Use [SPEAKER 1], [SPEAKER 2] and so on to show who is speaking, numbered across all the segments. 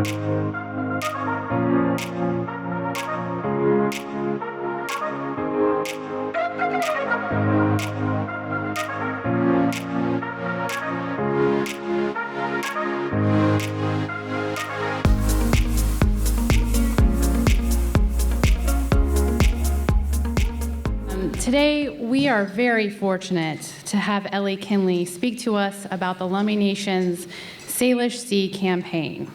[SPEAKER 1] Today, we are very fortunate to have Ellie Kinley speak to us about the Lummi Nation's Salish Sea Campaign.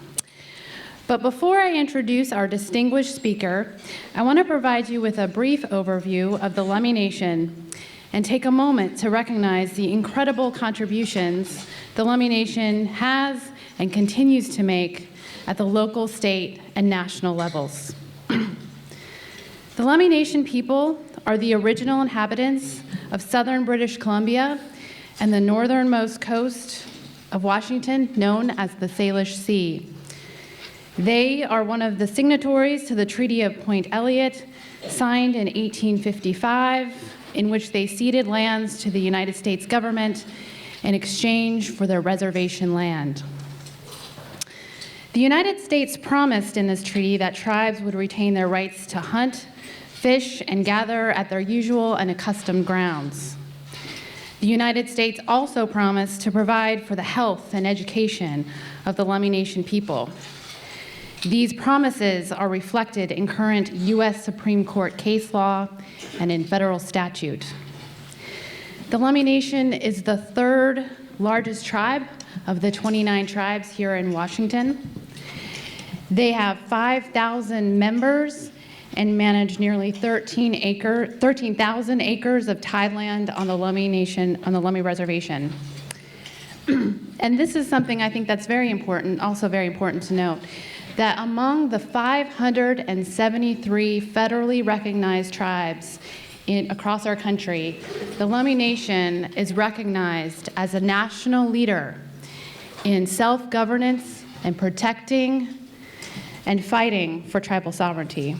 [SPEAKER 1] But before I introduce our distinguished speaker, I want to provide you with a brief overview of the Lummi Nation and take a moment to recognize the incredible contributions the Lummi Nation has and continues to make at the local, state, and national levels. The Lummi Nation people are the original inhabitants of southern British Columbia and the northernmost coast of Washington, known as the Salish Sea. They are one of the signatories to the Treaty of Point Eliot, signed in 1855, in which they ceded lands to the United States government in exchange for their reservation land. The United States promised in this treaty that tribes would retain their rights to hunt, fish, and gather at their usual and accustomed grounds. The United States also promised to provide for the health and education of the Lummi Nation people. These promises are reflected in current U.S. Supreme Court case law and in federal statute. The Lummi Nation is the third largest tribe of the 29 tribes here in Washington. They have 5,000 members and manage nearly 13,000 acres of tideland on the Lummi Nation, on the Lummi Reservation. And this is something I think that's very important, also very important to note, that among the 573 federally recognized tribes across our country, the Lummi Nation is recognized as a national leader in self-governance and protecting and fighting for tribal sovereignty.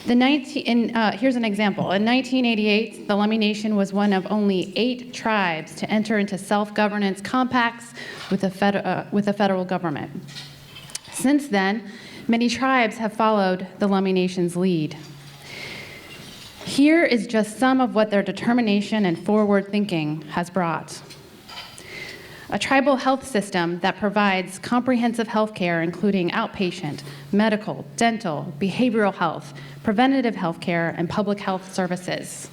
[SPEAKER 1] Here's an example. In 1988, the Lummi Nation was one of only 8 tribes to enter into self-governance compacts with the federal government. Since then, many tribes have followed the Lummi Nation's lead. Here is just some of what their determination and forward thinking has brought. A tribal health system that provides comprehensive health care, including outpatient, medical, dental, behavioral health, preventative health care, and public health services.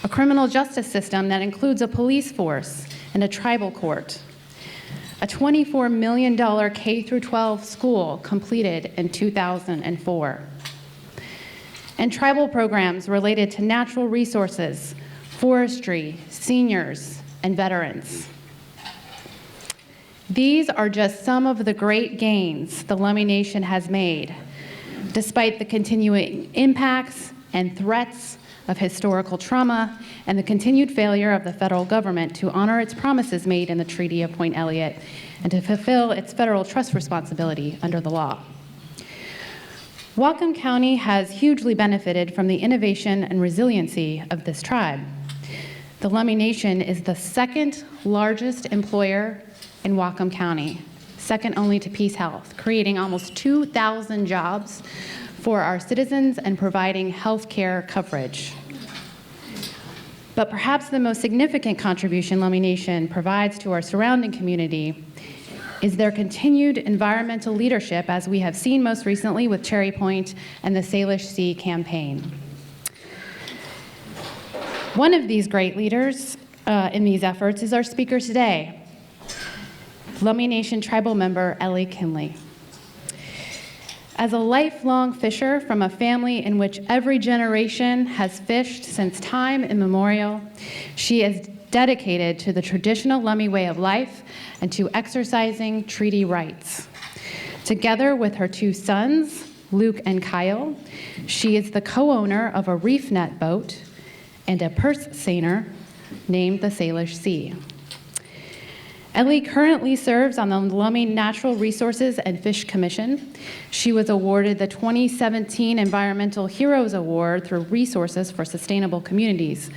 [SPEAKER 1] A criminal justice system that includes a police force and a tribal court. A $24 million K-12 school completed in 2004. And tribal programs related to natural resources, forestry, seniors, and veterans. These are just some of the great gains the Lummi Nation has made, despite the continuing impacts and threats of historical trauma and the continued failure of the federal government to honor its promises made in the Treaty of Point Eliot and to fulfill its federal trust responsibility under the law. Whatcom County has hugely benefited from the innovation and resiliency of this tribe. The Lummi Nation is the second largest employer in Whatcom County, second only to Peace Health, creating almost 2,000 jobs for our citizens and providing health care coverage. But perhaps the most significant contribution Lummi Nation provides to our surrounding community is their continued environmental leadership, as we have seen most recently with Cherry Point and the Salish Sea Campaign. One of these great leaders in these efforts is our speaker today, Lummi Nation tribal member Ellie Kinley. As a lifelong fisher from a family in which every generation has fished since time immemorial, she is dedicated to the traditional Lummi way of life and to exercising treaty rights. Together with her 2 sons, Luke and Kyle, she is the co-owner of a reef net boat and a purse seiner named the Salish Sea. Ellie currently serves on the Lummi Natural Resources and Fish Commission. She was awarded the 2017 Environmental Heroes Award through Resources for Sustainable Communities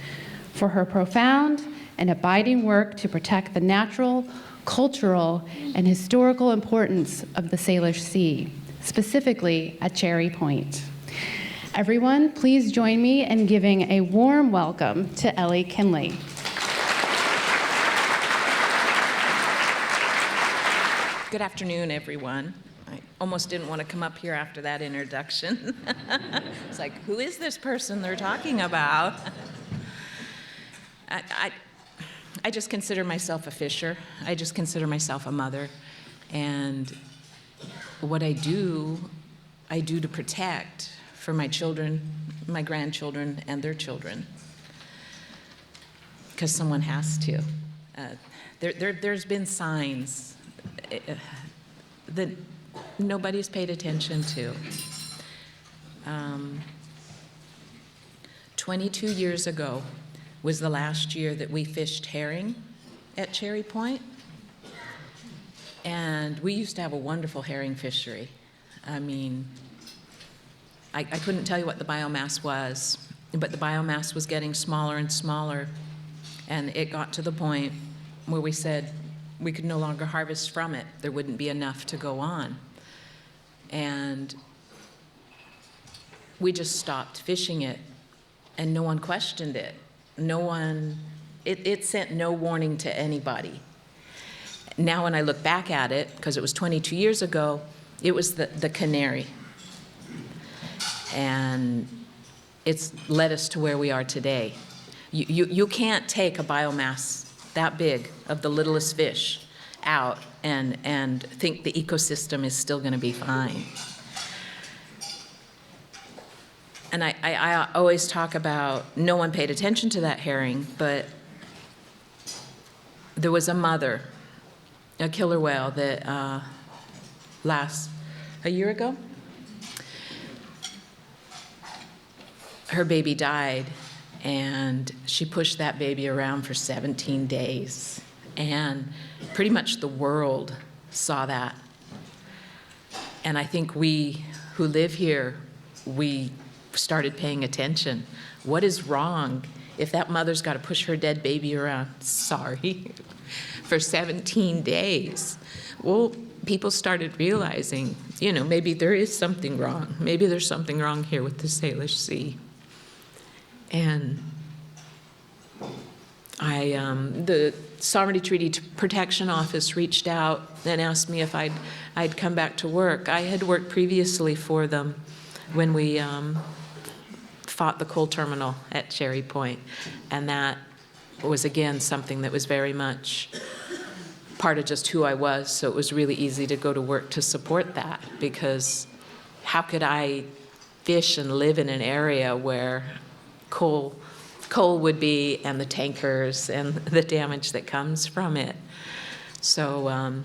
[SPEAKER 1] for her profound and abiding work to protect the natural, cultural, and historical importance of the Salish Sea, specifically at Cherry Point. Everyone, please join me in giving a warm welcome to Ellie Kinley.
[SPEAKER 2] Good afternoon, everyone. I almost didn't want to come up here after that introduction. It's like, who is this person they're talking about? I just consider myself a fisher. I just consider myself a mother. And what I do to protect for my children, my grandchildren, and their children. Because someone has to. There's been signs that nobody's paid attention to. 22 years ago was the last year that we fished herring at Cherry Point. And we used to have a wonderful herring fishery. I mean, I couldn't tell you what the biomass was, but the biomass was getting smaller and smaller. And it got to the point where we said we could no longer harvest from it. There wouldn't be enough to go on. And we just stopped fishing it, and no one questioned it. It sent no warning to anybody. Now when I look back at it, because it was 22 years ago, it was the canary. And it's led us to where we are today. You can't take a biomass that big of the littlest fish out and think the ecosystem is still going to be fine. And I always talk about no one paid attention to that herring, but there was a mother, a killer whale that a year ago, her baby died, and she pushed that baby around for 17 days. And pretty much the world saw that. And I think we who live here, we started paying attention. What is wrong if that mother's got to push her dead baby around, for 17 days? Well, people started realizing, maybe there is something wrong. Maybe there's something wrong here with the Salish Sea. And the Sovereignty Treaty Protection Office reached out and asked me if I'd come back to work. I had worked previously for them when we fought the coal terminal at Cherry Point, and that was, again, something that was very much part of just who I was, so it was really easy to go to work to support that, because how could I fish and live in an area where coal would be, and the tankers and the damage that comes from it. So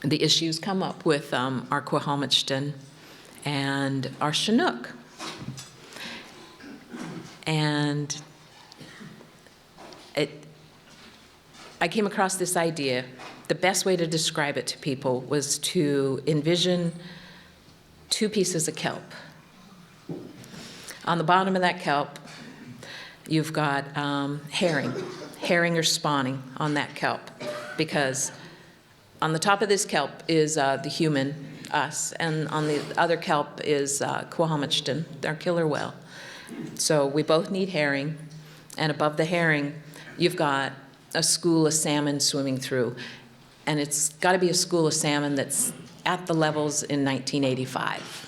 [SPEAKER 2] the issues come up with our Quahomachton and our Chinook. And I came across this idea. The best way to describe it to people was to envision two pieces of kelp. On the bottom of that kelp, you've got herring. Herring are spawning on that kelp, because on the top of this kelp is the human, us, and on the other kelp is Quahomachton, our killer whale. So we both need herring, and above the herring, you've got a school of salmon swimming through, and it's got to be a school of salmon that's at the levels in 1985.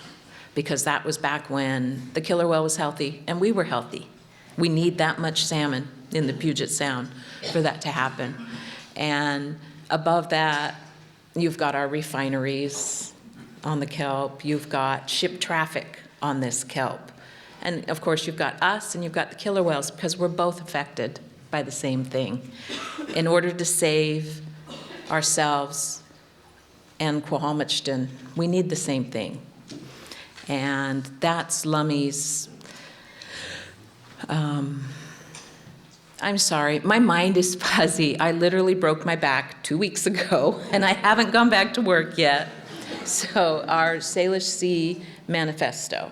[SPEAKER 2] Because that was back when the killer whale was healthy and we were healthy. We need that much salmon in the Puget Sound for that to happen. And above that, you've got our refineries on the kelp. You've got ship traffic on this kelp. And of course, you've got us and you've got the killer whales, because we're both affected by the same thing. In order to save ourselves and Quahomachton, we need the same thing. And that's Lummi's, I'm sorry, my mind is fuzzy. I literally broke my back 2 weeks ago, and I haven't gone back to work yet. So our Salish Sea Manifesto.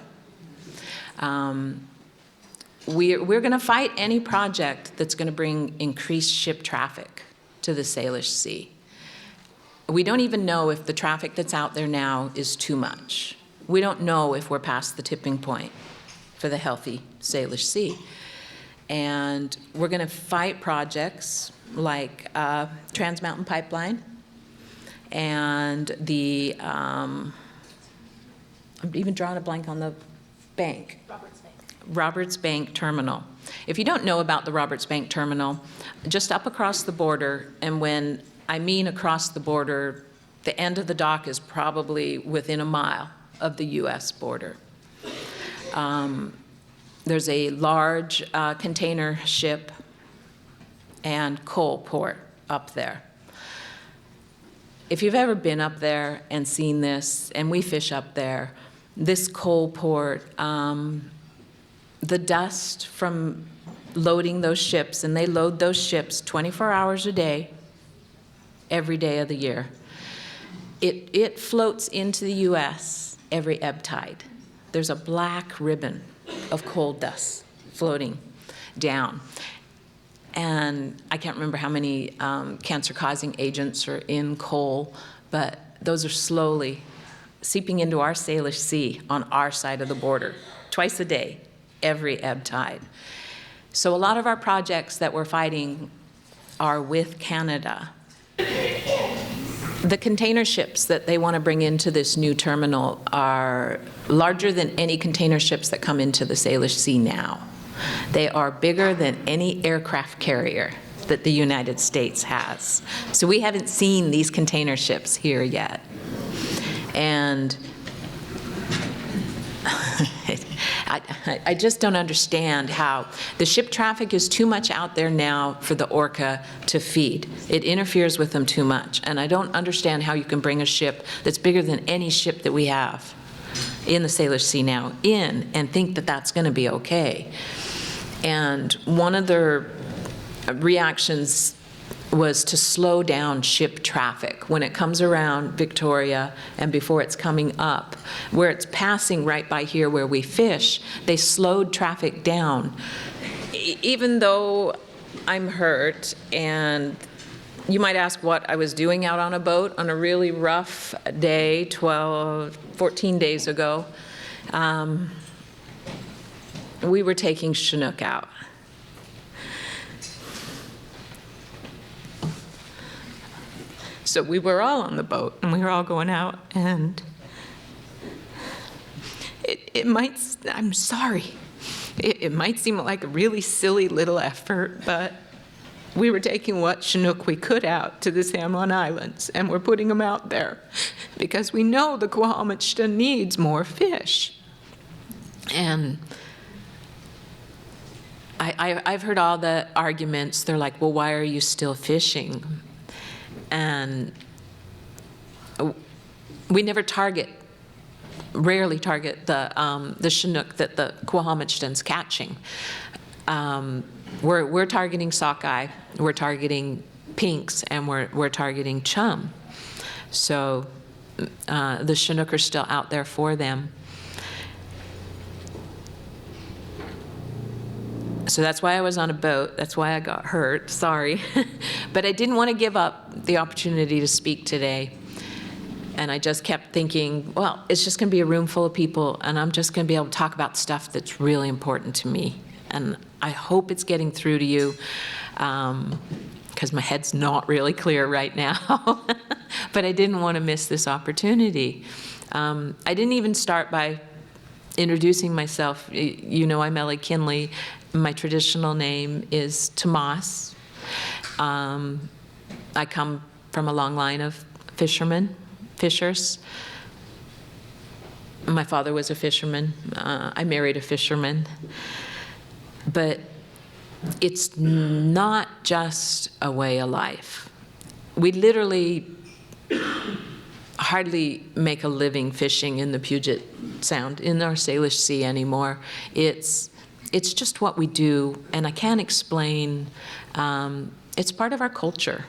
[SPEAKER 2] We're going to fight any project that's going to bring increased ship traffic to to the Salish Sea. We don't even know if the traffic that's out there now is too much. We don't know if we're past the tipping point for the healthy Salish Sea. And we're going to fight projects like Trans Mountain Pipeline and the, I'm even drawing a blank on the bank. Roberts Bank Terminal. If you don't know about the Roberts Bank Terminal, just up across the border, and when I mean across the border, the end of the dock is probably within a mile of the US border. There's a large container ship and coal port up there. If you've ever been up there and seen this, and we fish up there, this coal port, the dust from loading those ships, and they load those ships 24 hours a day, every day of the year. It floats into the US every ebb tide. There's a black ribbon of coal dust floating down. And I can't remember how many cancer-causing agents are in coal, but those are slowly seeping into our Salish Sea on our side of the border, twice a day, every ebb tide. So a lot of our projects that we're fighting are with Canada. The container ships that they want to bring into this new terminal are larger than any container ships that come into the Salish Sea now. They are bigger than any aircraft carrier that the United States has. So we haven't seen these container ships here yet. And I just don't understand how the ship traffic is too much out there now for the orca to feed. It interferes with them too much. And I don't understand how you can bring a ship that's bigger than any ship that we have in the Salish Sea now in and think that that's going to be okay. And one of their reactions was to slow down ship traffic when it comes around Victoria and before it's coming up. Where it's passing right by here where we fish, they slowed traffic down. Even though I'm hurt, and you might ask what I was doing out on a boat on a really rough day 14 days ago, we were taking Chinook out. So we were all on the boat, and we were all going out, and I'm sorry, it might seem like a really silly little effort, but we were taking what Chinook we could out to the San Juan Islands, and we're putting them out there because we know the Quahumachta needs more fish. And I've heard all the arguments. They're like, well, why are you still fishing? And we never rarely target the Chinook that the Quahumachtan's catching. We're targeting sockeye, we're targeting pinks, and we're targeting chum. So the Chinook are still out there for them. So that's why I was on a boat. That's why I got hurt, sorry. But I didn't want to give up the opportunity to speak today. And I just kept thinking, well, it's just going to be a room full of people, and I'm just going to be able to talk about stuff that's really important to me. And I hope it's getting through to you, because my head's not really clear right now. But I didn't want to miss this opportunity. I didn't even start by introducing myself. You know, I'm Ellie Kinley. My traditional name is Tomas. I come from a long line of fishers. My father was a fisherman. I married a fisherman. But it's not just a way of life. We literally hardly make a living fishing in the Puget Sound, in our Salish Sea anymore. It's just what we do, and I can't explain. It's part of our culture.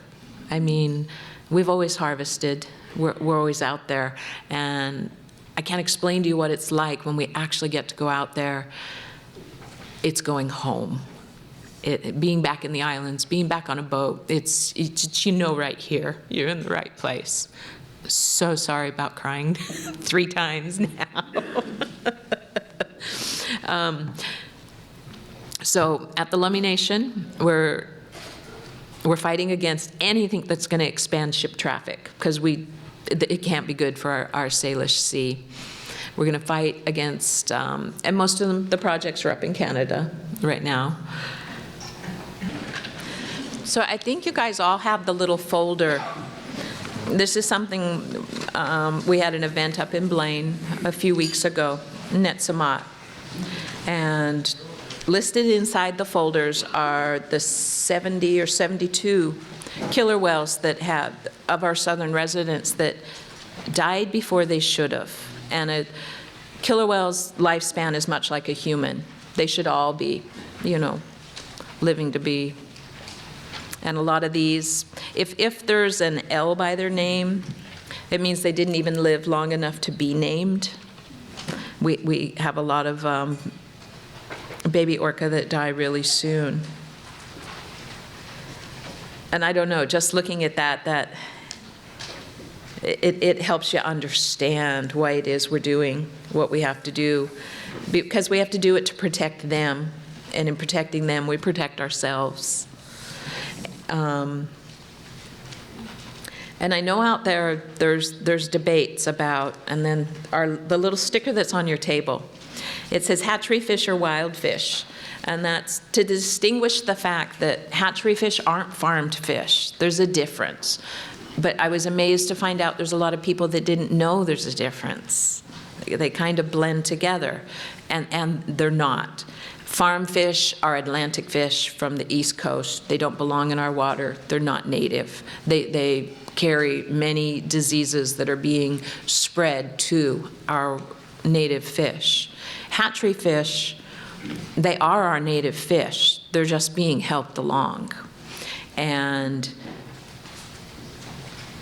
[SPEAKER 2] I mean, we've always harvested. We're always out there, and I can't explain to you what it's like when we actually get to go out there. It's going home. being back in the islands, being back on a boat, it's you know right here, you're in the right place. So sorry about crying 3 times now. So at the Lummi Nation, we're fighting against anything that's going to expand ship traffic, because it can't be good for our Salish Sea. We're going to fight against, and most of the projects are up in Canada right now. So I think you guys all have the little folder. This is something, we had an event up in Blaine a few weeks ago, Netzamat, and listed inside the folders are the 70 or 72 killer whales of our southern residents that died before they should have. And a killer whale's lifespan is much like a human. They should all be, living to be. And a lot of these, if there's an L by their name, it means they didn't even live long enough to be named. We have a lot of baby orca that die really soon. And I don't know, just looking at that it helps you understand why it is we're doing what we have to do, because we have to do it to protect them, and in protecting them, we protect ourselves. And I know out there's debates about, and then the little sticker that's on your table, it says hatchery fish or wild fish. And that's to distinguish the fact that hatchery fish aren't farmed fish. There's a difference. But I was amazed to find out there's a lot of people that didn't know there's a difference. They kind of blend together, and they're not. Farm fish are Atlantic fish from the East Coast. They don't belong in our water. They're not native. They carry many diseases that are being spread to our native fish. Hatchery fish, they are our native fish. They're just being helped along. And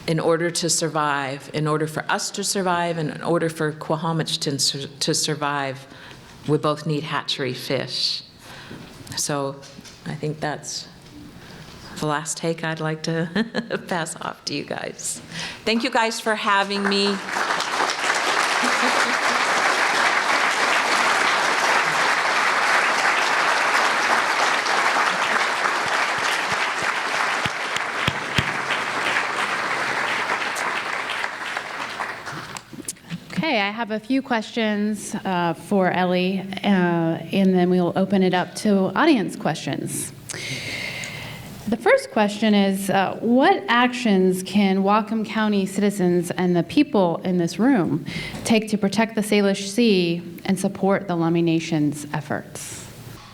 [SPEAKER 2] in order to survive, in order for us to survive, and in order for Quahomicton to survive, we both need hatchery fish. So I think that's the last take I'd like to pass off to you guys. Thank you guys for having me.
[SPEAKER 1] Okay, I have a few questions for Ellie, and then we'll open it up to audience questions. The first question is, what actions can Whatcom County citizens and the people in this room take to protect the Salish Sea and support the Lummi Nation's efforts?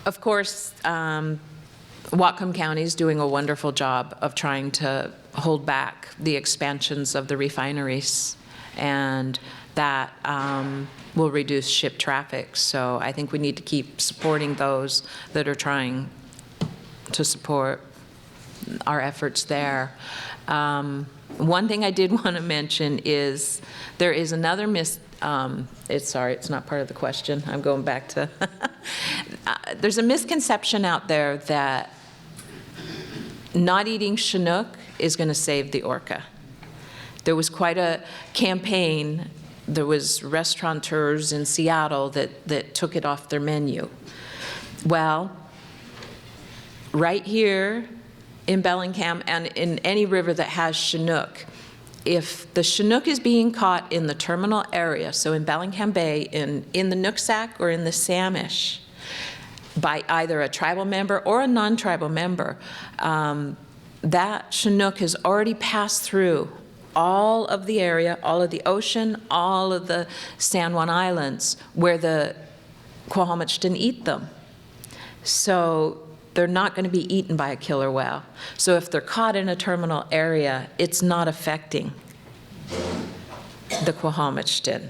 [SPEAKER 2] Of course, Whatcom County is doing a wonderful job of trying to hold back the expansions of the refineries, and that will reduce ship traffic. So I think we need to keep supporting those that are trying to support our efforts there. One thing I did want to mention is there is another it's not part of the question. I'm going back to, there's a misconception out there that not eating Chinook is going to save the orca. There was quite a campaign. There was restaurateurs in Seattle that took it off their menu. Well, right here in Bellingham and in any river that has Chinook, if the Chinook is being caught in the terminal area, so in Bellingham Bay, in the Nooksack or in the Salish, by either a tribal member or a non-tribal member, that Chinook has already passed through all of the area, all of the ocean, all of the San Juan Islands where the Quahomicton eat them. So they're not going to be eaten by a killer whale. So if they're caught in a terminal area, it's not affecting the Quahomicton.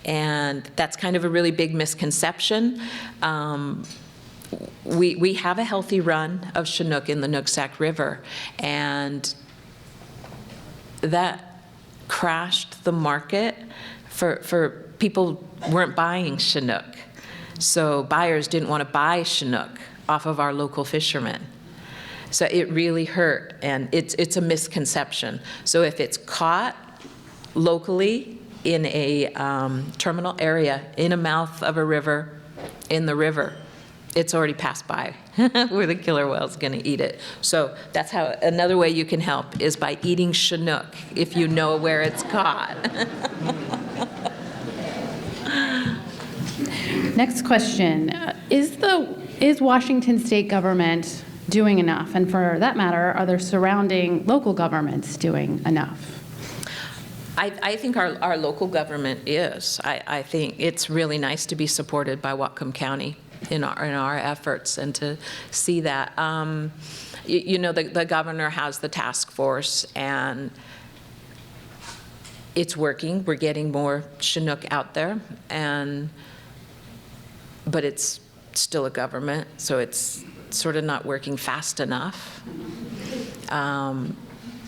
[SPEAKER 2] And that's kind of a really big misconception. We have a healthy run of Chinook in the Nooksack River, and that crashed the market for people weren't buying Chinook. So buyers didn't want to buy Chinook off of our local fishermen. So it really hurt, and it's a misconception. So if it's caught locally in a terminal area, in a mouth of a river, in the river, it's already passed by where the killer whale's going to eat it. So that's how, another way you can help is by eating Chinook if you know where it's caught.
[SPEAKER 1] Next question. Is Washington state government doing enough? And for that matter, are there surrounding local governments doing enough?
[SPEAKER 2] I think our local government is. I think it's really nice to be supported by Whatcom County in our efforts, and to see that. You know, the governor has the task force, and it's working. We're getting more Chinook out there, but it's still a government, so it's sort of not working fast enough.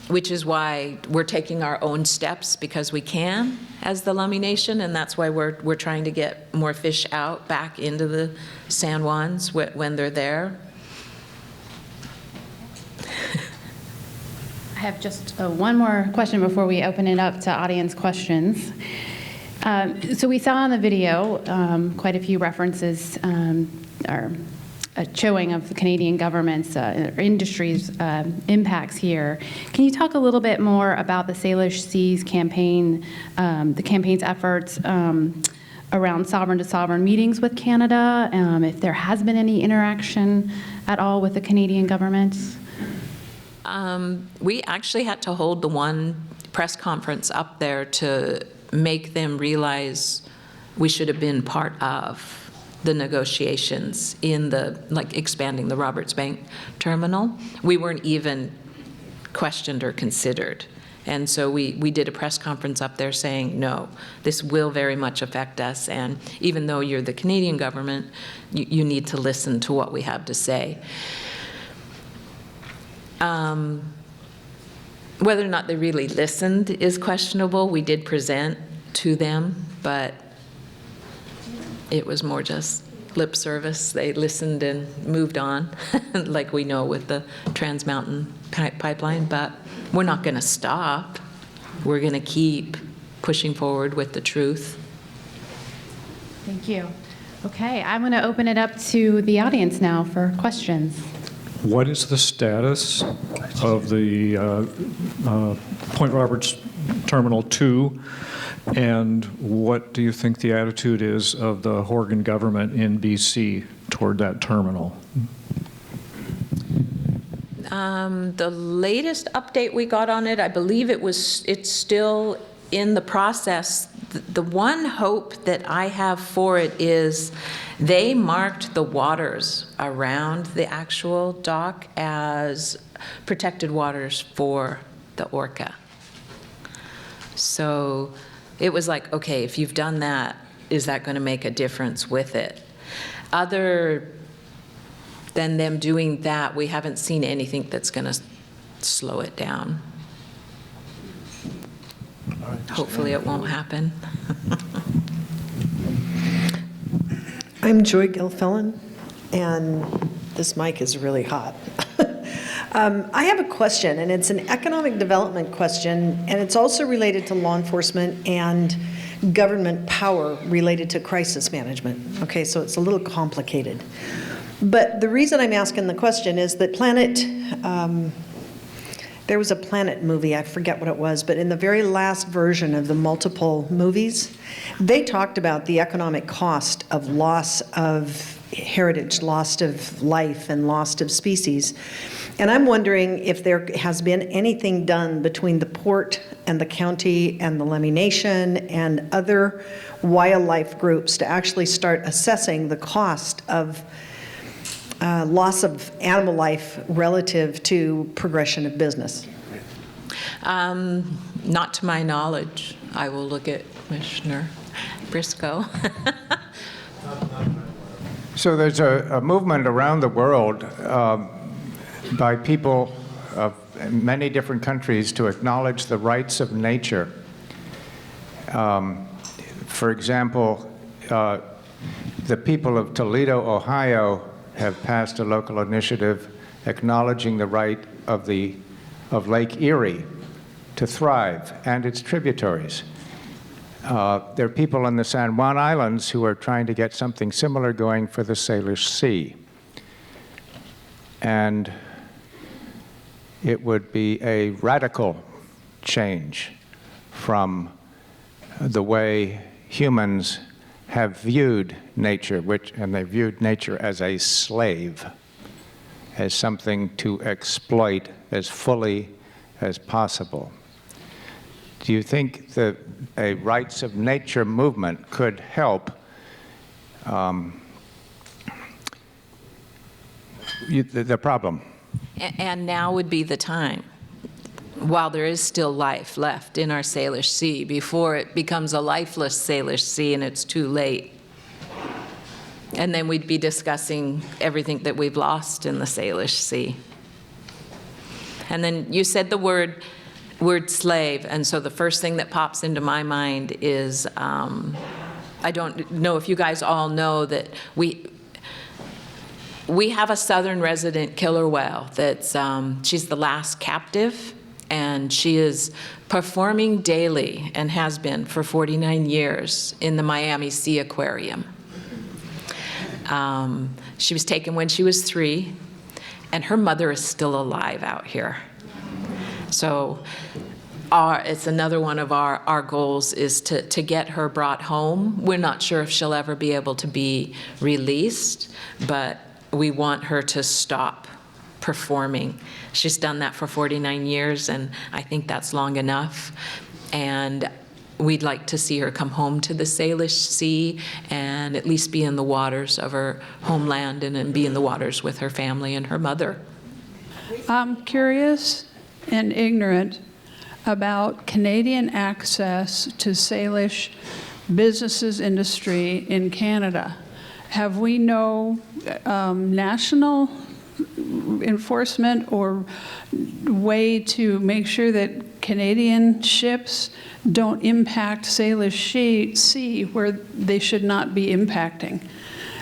[SPEAKER 2] Which is why we're taking our own steps, because we can as the Lummi Nation, and that's why we're trying to get more fish out back into the San Juans when they're there.
[SPEAKER 1] I have just one more question before we open it up to audience questions. So we saw in the video quite a few references or a showing of the Canadian government's industry's impacts here. Can you talk a little bit more about the Salish Sea Campaign, the campaign's efforts around sovereign-to-sovereign meetings with Canada, if there has been any interaction at all with the Canadian government?
[SPEAKER 2] We actually had to hold the one press conference up there to make them realize we should have been part of the negotiations in expanding the Roberts Bank terminal. We weren't even questioned or considered. And so we did a press conference up there saying, no, this will very much affect us, and even though you're the Canadian government, you need to listen to what we have to say. Whether or not they really listened is questionable. We did present to them, but it was more just lip service. They listened and moved on, like we know with the Trans Mountain Pipeline, but we're not going to stop. We're going to keep pushing forward with the truth.
[SPEAKER 1] Thank you. Okay, I'm going to open it up to the audience now for questions.
[SPEAKER 3] What is the status of the Point Roberts Terminal 2, and what do you think the attitude is of the Horgan government in BC toward that terminal?
[SPEAKER 2] The latest update we got on it, I believe it's still in the process. The one hope that I have for it is they marked the waters around the actual dock as protected waters for the orca. So it was like, okay, if you've done that, is that going to make a difference with it? Other than them doing that, we haven't seen anything that's going to slow it down. Hopefully it won't happen.
[SPEAKER 4] I'm Joy Gilfillan, and this mic is really hot. I have a question, and it's an economic development question, and it's also related to law enforcement and government power related to crisis management. Okay, so it's a little complicated. But the reason I'm asking the question is that there was a Planet movie, I forget what it was, but in the very last version of the multiple movies, they talked about the economic cost of loss of heritage, loss of life, and loss of species. And I'm wondering if there has been anything done between the port and the county and the Lummi Nation and other wildlife groups to actually start assessing the cost of loss of animal life relative to progression of business?
[SPEAKER 2] Not to my knowledge. I will look at Commissioner Briscoe.
[SPEAKER 5] So there's a movement around the world by people of many different countries to acknowledge the rights of nature. For example, the people of Toledo, Ohio, have passed a local initiative acknowledging the right of Lake Erie to thrive and its tributaries. There are people in the San Juan Islands who are trying to get something similar going for the Salish Sea. And it would be a radical change from the way humans have viewed nature, and they viewed nature as a slave, as something to exploit as fully as possible. Do you think that a rights of nature movement could help the problem?
[SPEAKER 2] And now would be the time, while there is still life left in our Salish Sea, before it becomes a lifeless Salish Sea and it's too late. And then we'd be discussing everything that we've lost in the Salish Sea. And then you said the word slave, and so the first thing that pops into my mind is, I don't know if you guys all know that we have a southern resident killer whale that's, she's the last captive, and she is performing daily and has been for 49 years in the Miami Sea Aquarium. She was taken when she was 3, and her mother is still alive out here. So it's another one of our goals is to get her brought home. We're not sure if she'll ever be able to be released, but we want her to stop performing. She's done that for 49 years, and I think that's long enough. And we'd like to see her come home to the Salish Sea and at least be in the waters of her homeland and be in the waters with her family and her mother.
[SPEAKER 6] I'm curious and ignorant about Canadian access to Salish businesses industry in Canada. Have we no national enforcement or way to make sure that Canadian ships don't impact Salish Sea where they should not be impacting?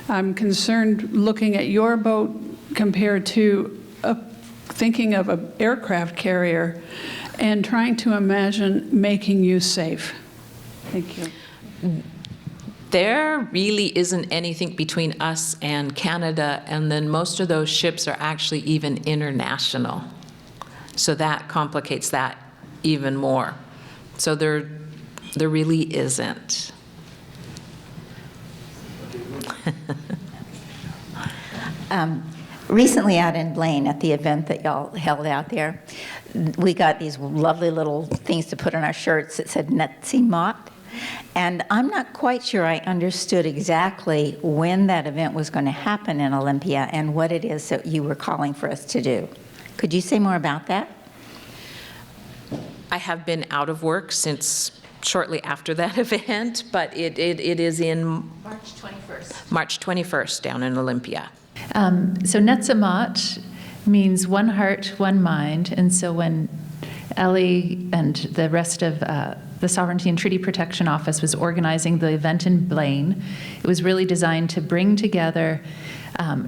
[SPEAKER 6] I'm concerned looking at your boat compared to thinking of an aircraft carrier and trying to imagine making you safe. Thank you.
[SPEAKER 2] There really isn't anything between us and Canada, and then most of those ships are actually even international. So that complicates that even more. So there really isn't.
[SPEAKER 7] Recently out in Blaine at the event that y'all held out there, we got these lovely little things to put on our shirts that said Netsi Mott. And I'm not quite sure I understood exactly when that event was going to happen in Olympia and what it is that you were calling for us to do. Could you say more about that?
[SPEAKER 2] I have been out of work since shortly after that event, but it is in
[SPEAKER 8] March 21st.
[SPEAKER 2] March 21st down in Olympia.
[SPEAKER 8] So Netzamat means one heart, one mind. And so when Ellie and the rest of the Sovereignty and Treaty Protection Office was organizing the event in Blaine, it was really designed to bring together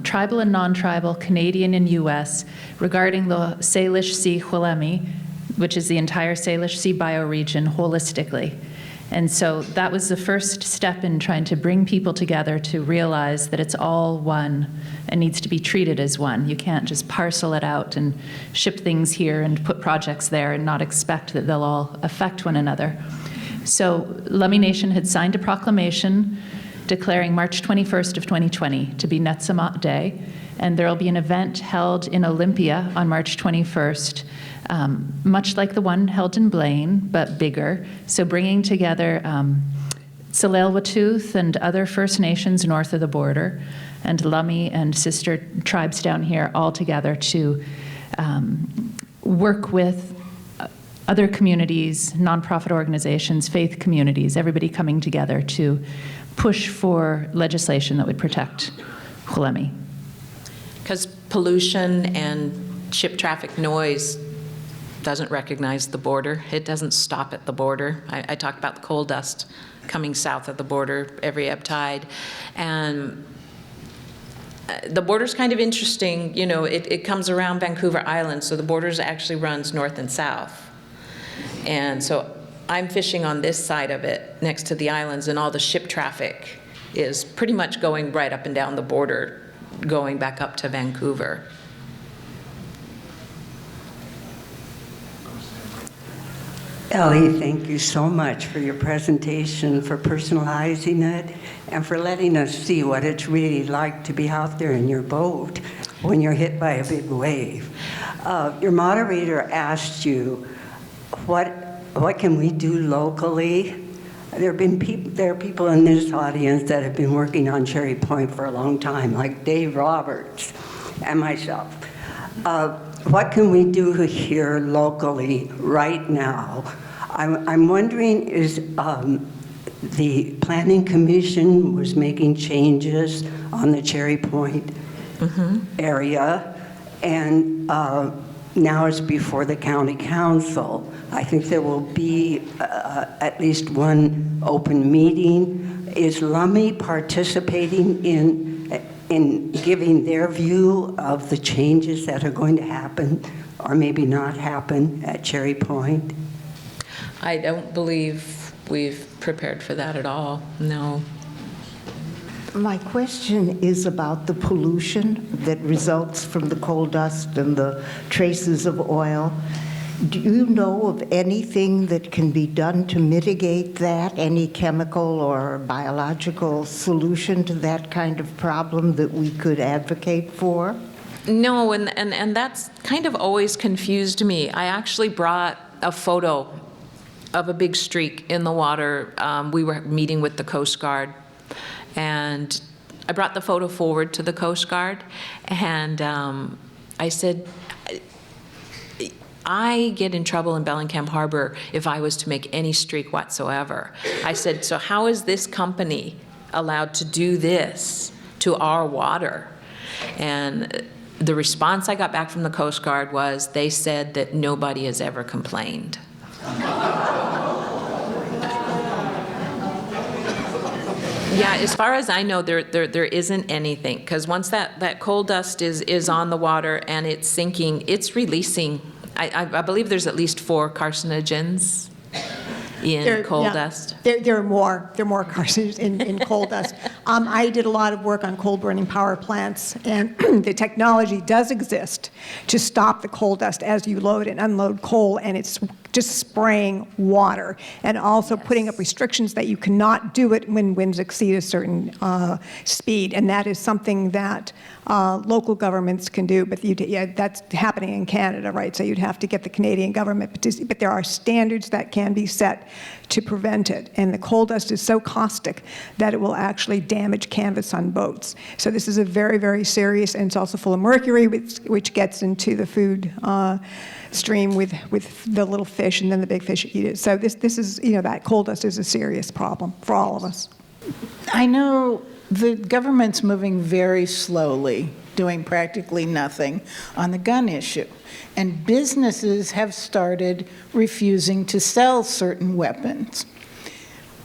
[SPEAKER 8] tribal and non-tribal, Canadian and U.S., regarding the Salish Sea Hualemi, which is the entire Salish Sea bioregion holistically. And so that was the first step in trying to bring people together to realize that it's all one and needs to be treated as one. You can't just parcel it out and ship things here and put projects there and not expect that they'll all affect one another. So Lummi Nation had signed a proclamation declaring March 21st of 2020 to be Netzamat Day, and there will be an event held in Olympia on March 21st, much like the one held in Blaine, but bigger. So bringing together Tsleil-Waututh and other First Nations north of the border, and Lummi and sister tribes down here all together to work with other communities, nonprofit organizations, faith communities, everybody coming together to push for legislation that would protect Hualemi.
[SPEAKER 2] Because pollution and ship traffic noise doesn't recognize the border. It doesn't stop at the border. I talked about the coal dust coming south of the border every ebb tide. And the border's kind of interesting. You know, it comes around Vancouver Island, so the border actually runs north and south. And so I'm fishing on this side of it, next to the islands, and all the ship traffic is pretty much going right up and down the border, going back up to Vancouver.
[SPEAKER 9] Ellie, thank you so much for your presentation, for personalizing it, and for letting us see what it's really like to be out there in your boat when you're hit by a big wave. Your moderator asked you, what can we do locally? There are people in this audience that have been working on Cherry Point for a long time, like Dave Roberts and myself. What can we do here locally right now? I'm wondering, is the Planning Commission was making changes on the Cherry Point area, and now it's before the County Council. I think there will be at least one open meeting. Is Lummi participating in giving their view of the changes that are going to happen or maybe not happen at Cherry Point?
[SPEAKER 2] I don't believe we've prepared for that at all, no.
[SPEAKER 10] My question is about the pollution that results from the coal dust and the traces of oil. Do you know of anything that can be done to mitigate that, any chemical or biological solution to that kind of problem that we could advocate for?
[SPEAKER 2] No, and that's kind of always confused me. I actually brought a photo of a big streak in the water. We were meeting with the Coast Guard, and I brought the photo forward to the Coast Guard, and I said, I get in trouble in Bellingham Harbor if I was to make any streak whatsoever. I said, so how is this company allowed to do this to our water? And the response I got back from the Coast Guard was, they said that nobody has ever complained. Yeah, as far as I know, there isn't anything, because once that coal dust is on the water and it's sinking, it's releasing, I believe there's at least 4 carcinogens in coal dust.
[SPEAKER 11] There are more carcinogens in coal dust. I did a lot of work on coal burning power plants, and the technology does exist to stop the coal dust as you load and unload coal, and it's just spraying water, and also putting up restrictions that you cannot do it when winds exceed a certain speed, and that is something that local governments can do, but that's happening in Canada, right? So you'd have to get the Canadian government, but there are standards that can be set to prevent it, and the coal dust is so caustic that it will actually damage canvas on boats. So this is a very, very serious, and it's also full of mercury, which gets into the food stream with the little fish, and then the big fish eat it. So this is, that coal dust is a serious problem for all of us.
[SPEAKER 6] I know the government's moving very slowly, doing practically nothing on the gun issue. And businesses have started refusing to sell certain weapons.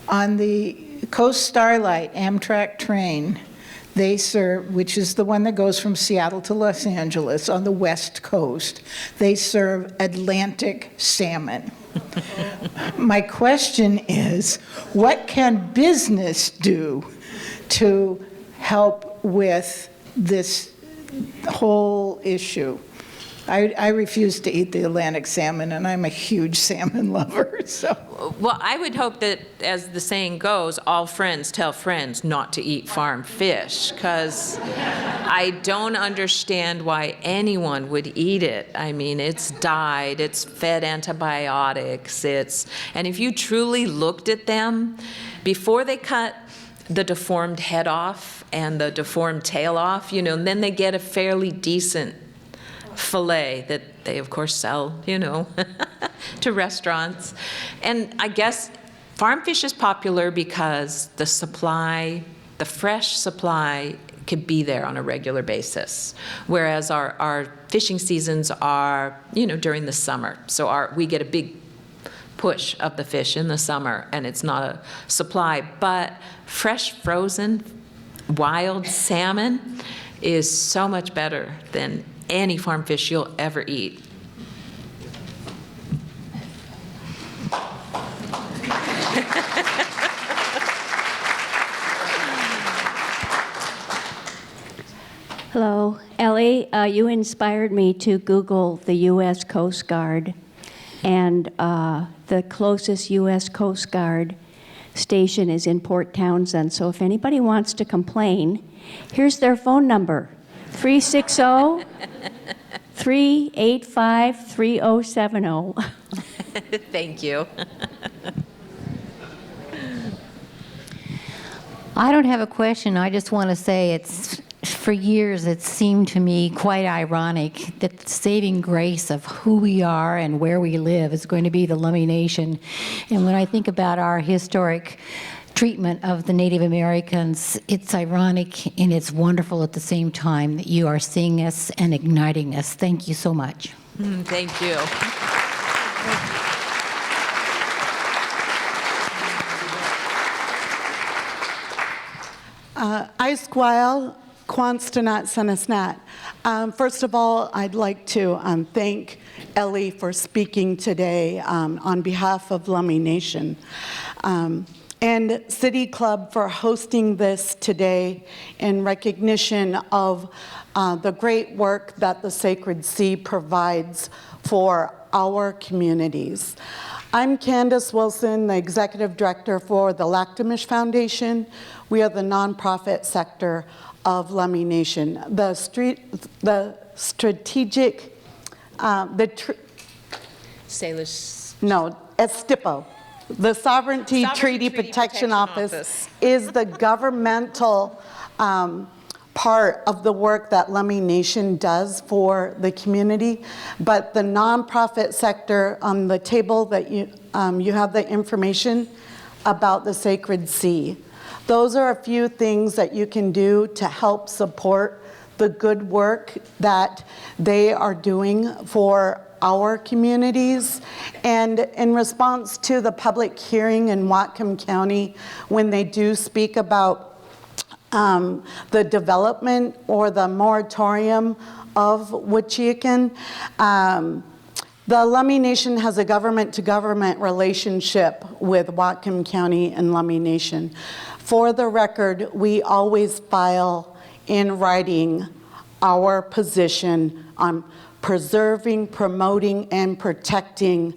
[SPEAKER 6] On the Coast Starlight Amtrak train, they serve, which is the one that goes from Seattle to Los Angeles on the West Coast, they serve Atlantic salmon. My question is, what can business do to help with this whole issue? I refuse to eat the Atlantic salmon, and I'm a huge salmon lover. So.
[SPEAKER 2] Well, I would hope that, as the saying goes, all friends tell friends not to eat farm fish, because I don't understand why anyone would eat it. I mean, it's dyed, it's fed antibiotics, and if you truly looked at them, before they cut the deformed head off and the deformed tail off, and then they get a fairly decent fillet that they, of course, sell, to restaurants. And I guess farm fish is popular because the fresh supply could be there on a regular basis, whereas our fishing seasons are, during the summer. So we get a big push of the fish in the summer, and it's not a supply. But fresh, frozen, wild salmon is so much better than any farm fish you'll ever eat.
[SPEAKER 12] Hello, Ellie. You inspired me to Google the U.S. Coast Guard, and the closest U.S. Coast Guard station is in Port Townsend. So if anybody wants to complain, here's their phone number: 360-385-3070.
[SPEAKER 2] Thank you.
[SPEAKER 13] I don't have a question. I just want to say for years it seemed to me quite ironic that the saving grace of who we are and where we live is going to be the Lummi Nation. And when I think about our historic treatment of the Native Americans, it's ironic and it's wonderful at the same time that you are seeing us and igniting us. Thank you so much.
[SPEAKER 2] Thank you.
[SPEAKER 14] Aisquile, Quanstanat, Senasnat. First of all, I'd like to thank Ellie for speaking today on behalf of Lummi Nation. And City Club for hosting this today in recognition of the great work that the Sacred Sea provides for our communities. I'm Candace Wilson, the Executive Director for the Lactamish Foundation. We are the nonprofit sector of Lummi Nation. The strategic,
[SPEAKER 2] Salish.
[SPEAKER 14] No, STIPO. The Sovereignty Treaty Protection Office is the governmental part of the work that Lummi Nation does for the community, but the nonprofit sector, on the table that you have the information about the Sacred Sea. Those are a few things that you can do to help support the good work that they are doing for our communities. And in response to the public hearing in Whatcom County, when they do speak about the development or the moratorium of Wichiakan, the Lummi Nation has a government-to-government relationship with Whatcom County and Lummi Nation. For the record, we always file in writing our position on preserving, promoting, and protecting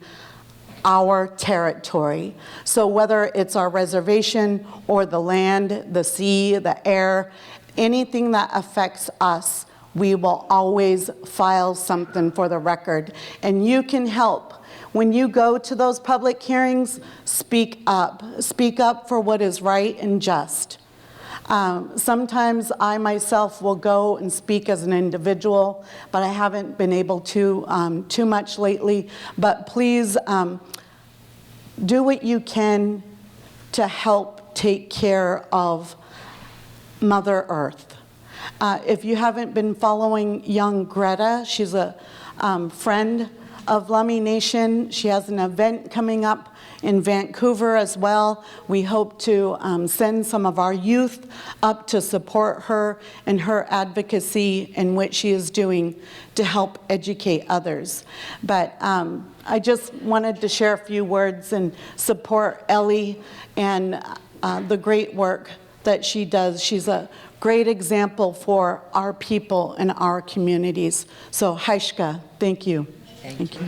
[SPEAKER 14] our territory. So whether it's our reservation or the land, the sea, the air, anything that affects us, we will always file something for the record. And you can help. When you go to those public hearings, speak up. Speak up for what is right and just. Sometimes I myself will go and speak as an individual, but I haven't been able to too much lately. But please do what you can to help take care of Mother Earth. If you haven't been following young Greta, she's a friend of Lummi Nation. She has an event coming up in Vancouver as well. We hope to send some of our youth up to support her and her advocacy in what she is doing to help educate others. But I just wanted to share a few words and support Ellie and the great work that she does. She's a great example for our people and our communities. So Haishka, thank you. Thank you.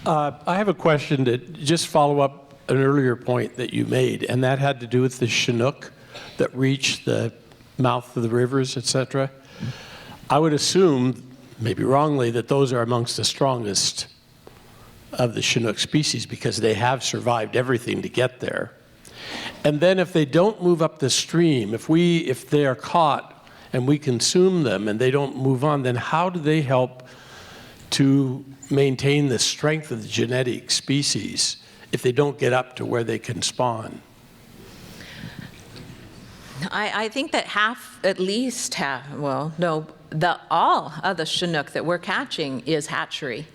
[SPEAKER 15] I have a question to just follow up an earlier point that you made, and that had to do with the Chinook that reach the mouth of the rivers, etc. I would assume, maybe wrongly, that those are amongst the strongest of the Chinook species because they have survived everything to get there. And then if they don't move up the stream, if they are caught and we consume them and they don't move on, then how do they help to maintain the strength of the genetic species if they don't get up to where they can spawn?
[SPEAKER 2] I think that at least half, well, no, all of the Chinook that we're catching is hatchery.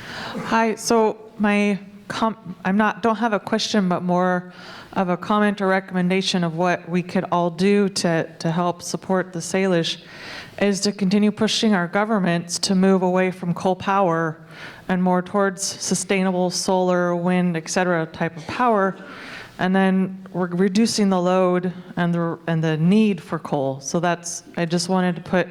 [SPEAKER 16] Hi, so my don't have a question, but more of a comment or recommendation of what we could all do to help support the Salish, is to continue pushing our governments to move away from coal power and more towards sustainable solar, wind, et cetera, type of power. And then we're reducing the load and the need for coal. So I just wanted to put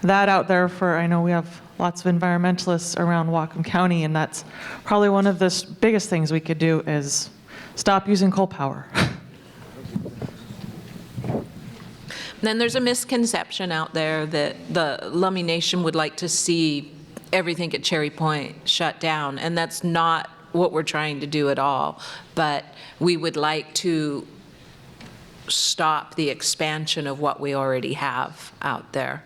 [SPEAKER 16] that out there I know we have lots of environmentalists around Whatcom County, and that's probably one of the biggest things we could do is stop using coal power.
[SPEAKER 2] Then there's a misconception out there that the Lummi Nation would like to see everything at Cherry Point shut down, and that's not what we're trying to do at all. But we would like to stop the expansion of what we already have out there.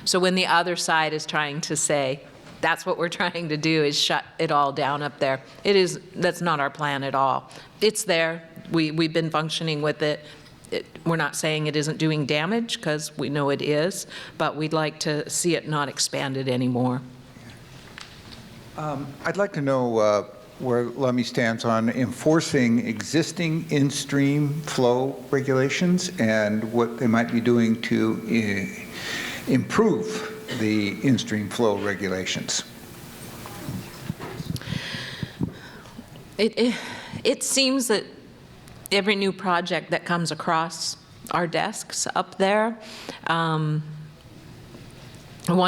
[SPEAKER 2] So when the other side is trying to say, that's what we're trying to do, is shut it all down up there, that's not our plan at all. It's there. We've been functioning with it. We're not saying it isn't doing damage, because we know it is, but we'd like to see it not expanded anymore.
[SPEAKER 17] I'd like to know where Lummi stands on enforcing existing in-stream flow regulations and what they might be doing to improve the in-stream flow regulations.
[SPEAKER 2] It seems that every new project that comes across our desks up there, one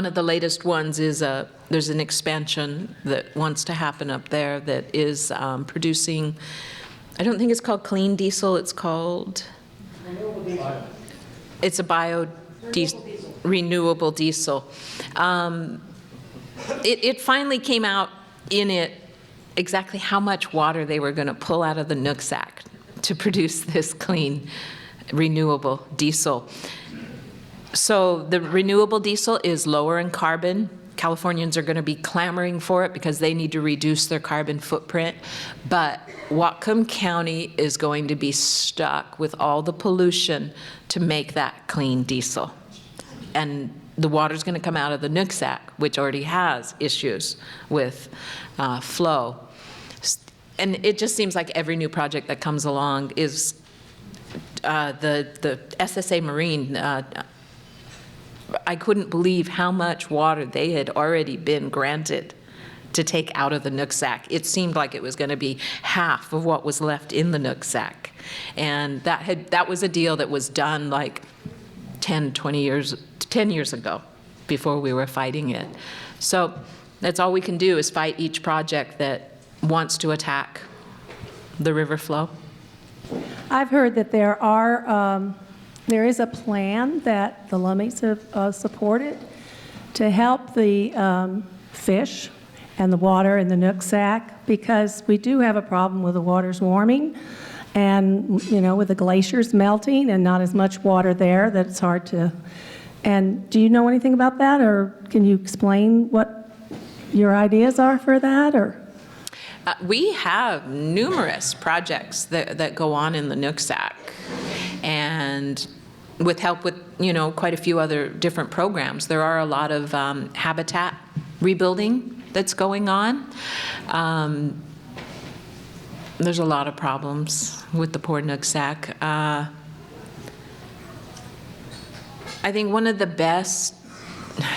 [SPEAKER 2] of the latest ones is there's an expansion that wants to happen up there that is producing, I don't think it's called clean diesel, it's called, it's a renewable diesel. It finally came out in it exactly how much water they were going to pull out of the Nooksack to produce this clean, renewable diesel. So the renewable diesel is lower in carbon. Californians are going to be clamoring for it because they need to reduce their carbon footprint. But Whatcom County is going to be stuck with all the pollution to make that clean diesel. And the water's going to come out of the Nooksack, which already has issues with flow. And it just seems like every new project that comes along is the SSA Marine. I couldn't believe how much water they had already been granted to take out of the Nooksack. It seemed like it was going to be half of what was left in the Nooksack. And that was a deal that was done like 10 years ago, before we were fighting it. So that's all we can do, is fight each project that wants to attack the river flow.
[SPEAKER 18] I've heard that there is a plan that the Lummis have supported to help the fish and the water in the Nooksack, because we do have a problem with the waters warming, and with the glaciers melting and not as much water there, that it's hard to. And do you know anything about that, or can you explain what your ideas are for that, or?
[SPEAKER 2] We have numerous projects that go on in the Nooksack, and with help with quite a few other different programs. There are a lot of habitat rebuilding that's going on. There's a lot of problems with the poor Nooksack. I think one of the best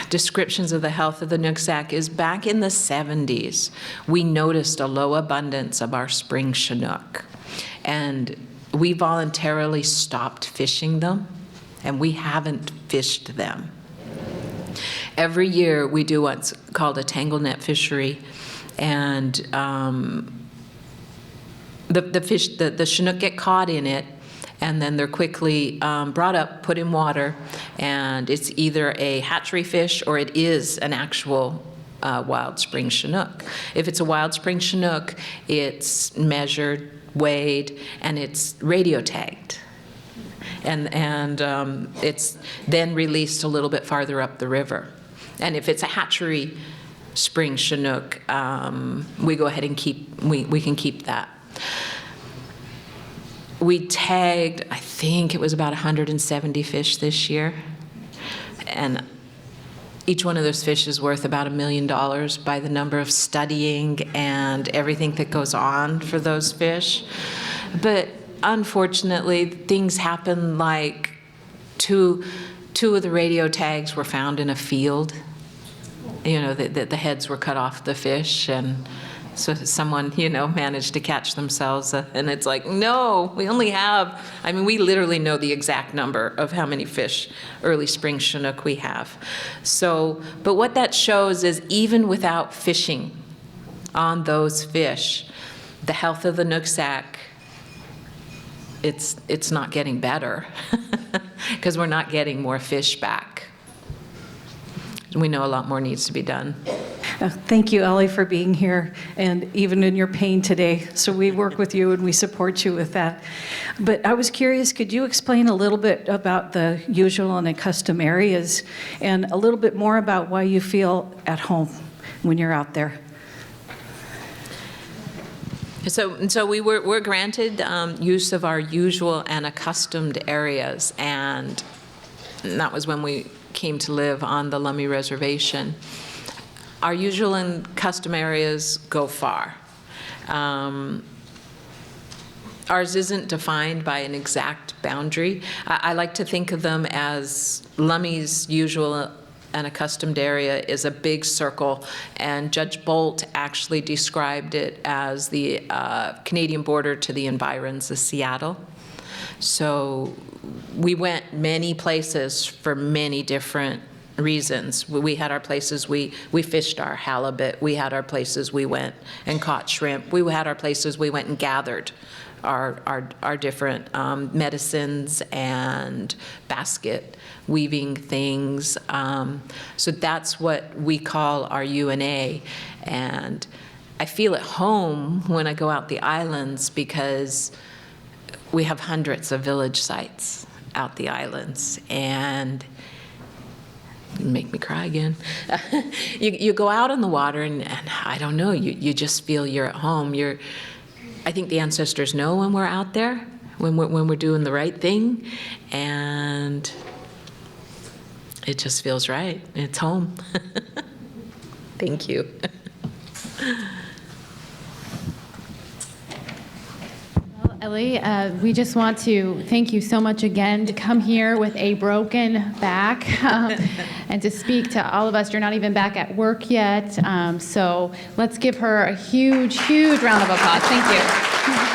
[SPEAKER 2] descriptions of the health of the Nooksack is back in the 70s, we noticed a low abundance of our spring Chinook. And we voluntarily stopped fishing them, and we haven't fished them. Every year we do what's called a tangle net fishery, and the Chinook get caught in it, and then they're quickly brought up, put in water, and it's either a hatchery fish or it is an actual wild spring Chinook. If it's a wild spring Chinook, it's measured, weighed, and it's radio tagged. And it's then released a little bit farther up the river. And if it's a hatchery spring Chinook, we go ahead and we can keep that. We tagged, I think it was about 170 fish this year. And each one of those fish is worth about $1 million by the number of studying and everything that goes on for those fish. But unfortunately, things happen like two of the radio tags were found in a field. You know, the heads were cut off the fish, and so someone, managed to catch themselves, and it's like, no, we only have, we literally know the exact number of how many fish, early spring Chinook, we have. So, but what that shows is even without fishing on those fish, the health of the Nooksack, it's not getting better because we're not getting more fish back. We know a lot more needs to be done.
[SPEAKER 19] Thank you, Ellie, for being here, and even in your pain today. So we work with you and we support you with that. But I was curious, could you explain a little bit about the usual and custom areas, and a little bit more about why you feel at home when you're out there?
[SPEAKER 2] So we're granted use of our usual and accustomed areas, and that was when we came to live on the Lummi Reservation. Our usual and custom areas go far. Ours isn't defined by an exact boundary. I like to think of them as Lummi's usual and accustomed area is a big circle, and Judge Bolt actually described it as the Canadian border to the environs of Seattle. So we went many places for many different reasons. We had our places we fished our halibut. We had our places we went and caught shrimp. We had our places we went and gathered our different medicines and basket weaving things. So that's what we call our UNA. And I feel at home when I go out the islands because we have hundreds of village sites out the islands, and make me cry again. You go out on the water and I don't know, you just feel you're at home. I think the ancestors know when we're out there, when we're doing the right thing, and it just feels right. It's home. Thank you.
[SPEAKER 1] Ellie, we just want to thank you so much again to come here with a broken back and to speak to all of us. You're not even back at work yet, so let's give her a huge, huge round of applause. Thank you.